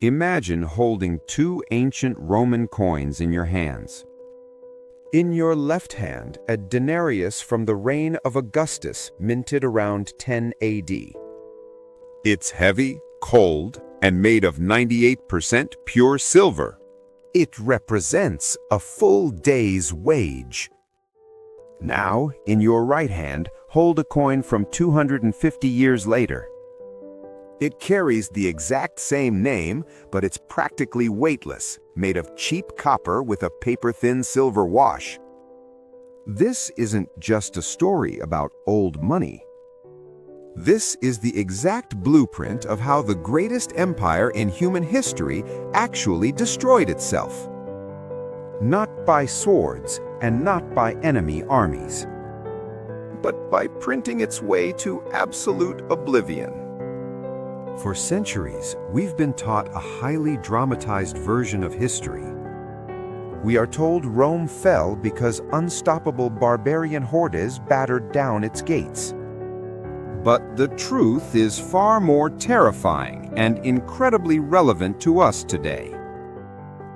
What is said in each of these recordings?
Imagine holding two ancient Roman coins in your hands. In your left hand, a denarius from the reign of Augustus, minted around 10 AD. It's heavy, cold, and made of 98% pure silver. It represents a full day's wage. Now, in your right hand, hold a coin from 250 years later. It carries the exact same name, but it's practically weightless, made of cheap copper with a paper-thin silver wash. This isn't just a story about old money. This is the exact blueprint of how the greatest empire in human history actually destroyed itself. Not by swords and not by enemy armies, but by printing its way to absolute oblivion. For centuries, we've been taught a highly dramatized version of history. We are told Rome fell because unstoppable barbarian hordes battered down its gates. But the truth is far more terrifying and incredibly relevant to us today.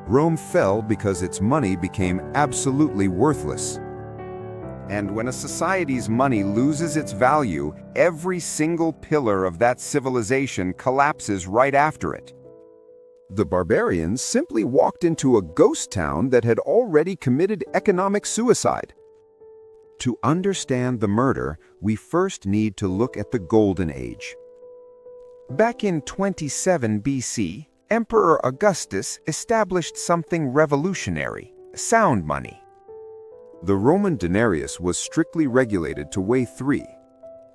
Rome fell because its money became absolutely worthless. And when a society's money loses its value, every single pillar of that civilization collapses right after it. The barbarians simply walked into a ghost town that had already committed economic suicide. To understand the murder, we first need to look at the Golden Age. Back in 27 BC, Emperor Augustus established something revolutionary: sound money. The Roman denarius was strictly regulated to weigh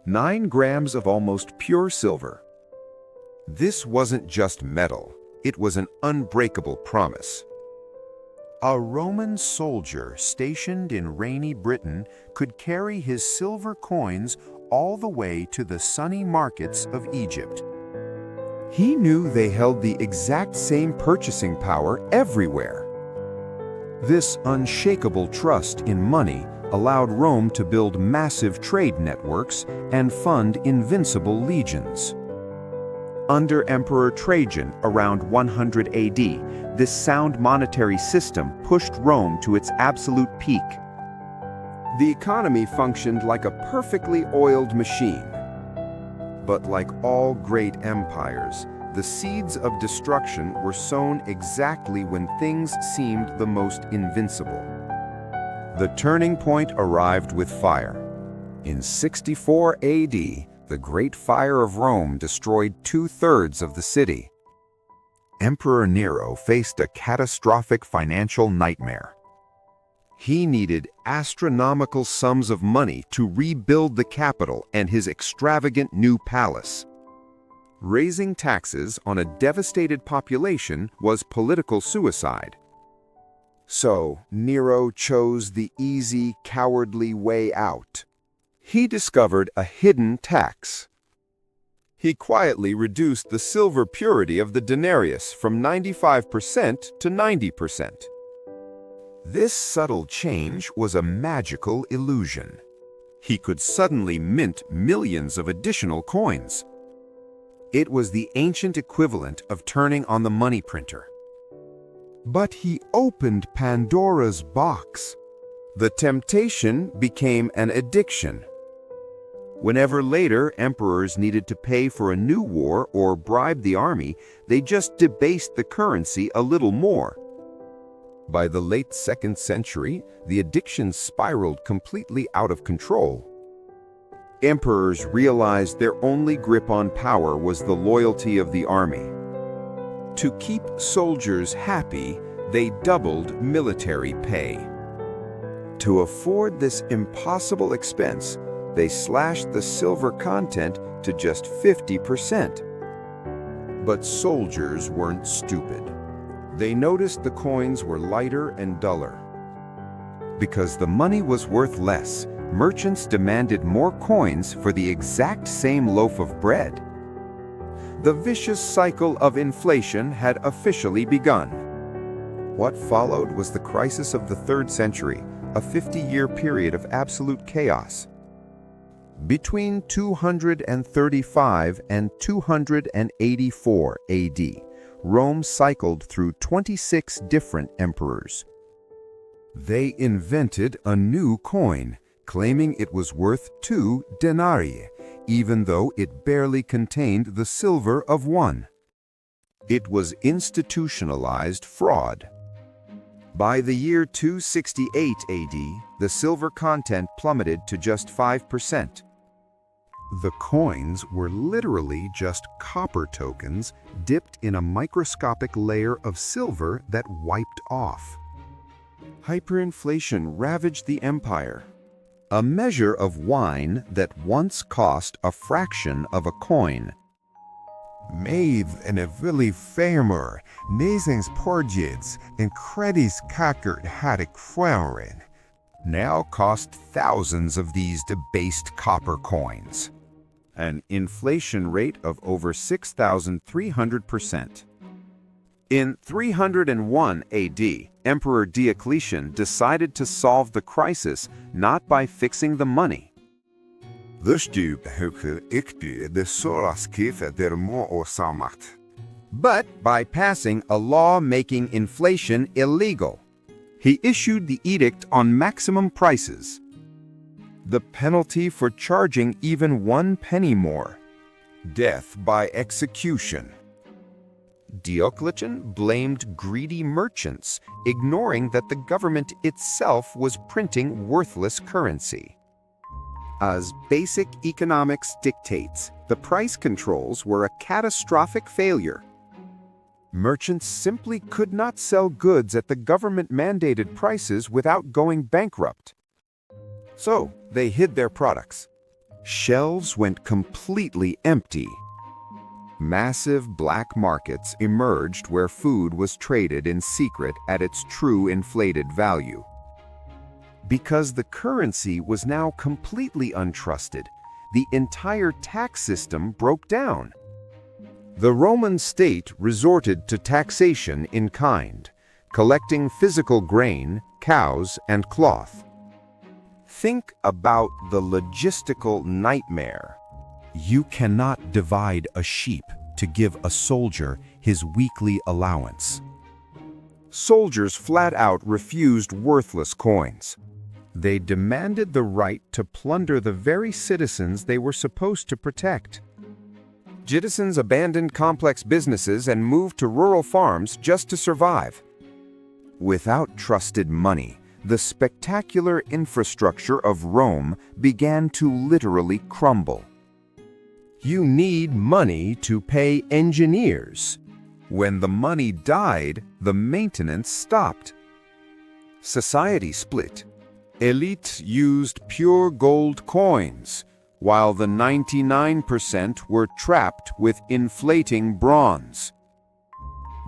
9 grams of almost pure silver. This wasn't just metal, it was an unbreakable promise. A Roman soldier stationed in rainy Britain could carry his silver coins all the way to the sunny markets of Egypt. He knew they held the exact same purchasing power everywhere. This unshakable trust in money allowed Rome to build massive trade networks and fund invincible legions. Under Emperor Trajan around 100 AD, this sound monetary system pushed Rome to its absolute peak. The economy functioned like a perfectly oiled machine. But like all great empires, the seeds of destruction were sown exactly when things seemed the most invincible. The turning point arrived with fire. In 64 AD, the Great Fire of Rome destroyed 2/3 of the city. Emperor Nero faced a catastrophic financial nightmare. He needed astronomical sums of money to rebuild the capital and his extravagant new palace. Raising taxes on a devastated population was political suicide. So, Nero chose the easy, cowardly way out. He discovered a hidden tax. He quietly reduced the silver purity of the denarius from 95% to 90%. This subtle change was a magical illusion. He could suddenly mint millions of additional coins. It was the ancient equivalent of turning on the money printer. But he opened Pandora's box. The temptation became an addiction. Whenever later emperors needed to pay for a new war or bribe the army, they just debased the currency a little more. By the late 2nd century, the addiction spiraled completely out of control. Emperors realized their only grip on power was the loyalty of the army. To keep soldiers happy, they doubled military pay. To afford this impossible expense, they slashed the silver content to just 50%. But soldiers weren't stupid. They noticed the coins were lighter and duller. Because the money was worth less, merchants demanded more coins for the exact same loaf of bread. The vicious cycle of inflation had officially begun. What followed was the crisis of the 3rd century, a 50-year period of absolute chaos. Between 235 and 284 AD, Rome cycled through 26 different emperors. They invented a new coin, claiming it was worth 2 denarii, even though it barely contained the silver of 1. It was institutionalized fraud. By the year 268 AD, the silver content plummeted to just 5%. The coins were literally just copper tokens dipped in a microscopic layer of silver that wiped off. Hyperinflation ravaged the empire. A measure of wine that once cost a fraction of a coin. Made in a willy famer, nations porgids and credits kakert had a crown. Now cost thousands of these debased copper coins. An inflation rate of over 6,300%. In 301 AD, Emperor Diocletian decided to solve the crisis not by fixing the money, but by passing a law making inflation illegal. He issued the edict on maximum prices. The penalty for charging even 1 penny more: death by execution. Diocletian blamed greedy merchants, ignoring that the government itself was printing worthless currency. As basic economics dictates, the price controls were a catastrophic failure. Merchants simply could not sell goods at the government-mandated prices without going bankrupt. So they hid their products. Shelves went completely empty. Massive black markets emerged where food was traded in secret at its true inflated value. Because the currency was now completely untrusted, the entire tax system broke down. The Roman state resorted to taxation in kind, collecting physical grain, cows, and cloth. Think about the logistical nightmare. You cannot divide a sheep to give a soldier his weekly allowance. Soldiers flat out refused worthless coins. They demanded the right to plunder the very citizens they were supposed to protect. Citizens abandoned complex businesses and moved to rural farms just to survive. Without trusted money, the spectacular infrastructure of Rome began to literally crumble. You need money to pay engineers. When the money died, the maintenance stopped. Society split. Elite used pure gold coins, while the 99% were trapped with inflating bronze.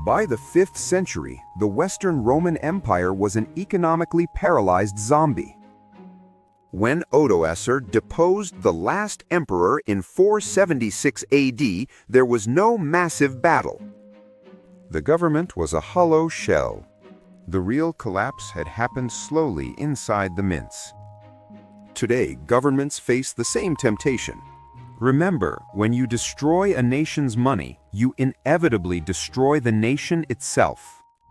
By the 5th century, the Western Roman Empire was an economically paralyzed zombie. When Odoacer deposed the last emperor in 476 AD, there was no massive battle. The government was a hollow shell. The real collapse had happened slowly inside the mints. Today, governments face the same temptation. Remember, when you destroy a nation's money, you inevitably destroy the nation itself.